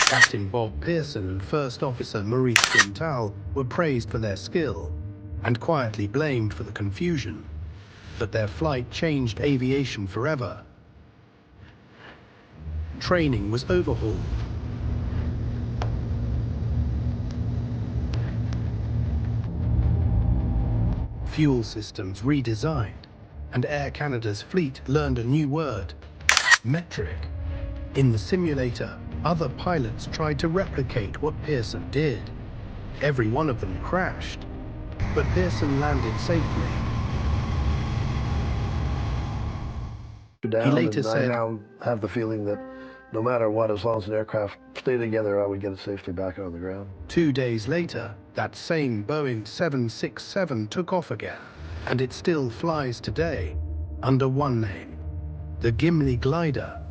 Captain Bob Pearson and First Officer Maurice Quintal were praised for their skill and quietly blamed for the confusion. But their flight changed aviation forever. Training was overhauled. Fuel systems redesigned, and Air Canada's fleet learned a new word: metric. In the simulator, other pilots tried to replicate what Pearson did. Every one of them crashed, but Pearson landed safely. He later said, "I now have the feeling that no matter what, as long as an aircraft stay together, I would get it safely back on the ground." 2 days later, that same Boeing 767 took off again, and it still flies today under one name: the Gimli Glider.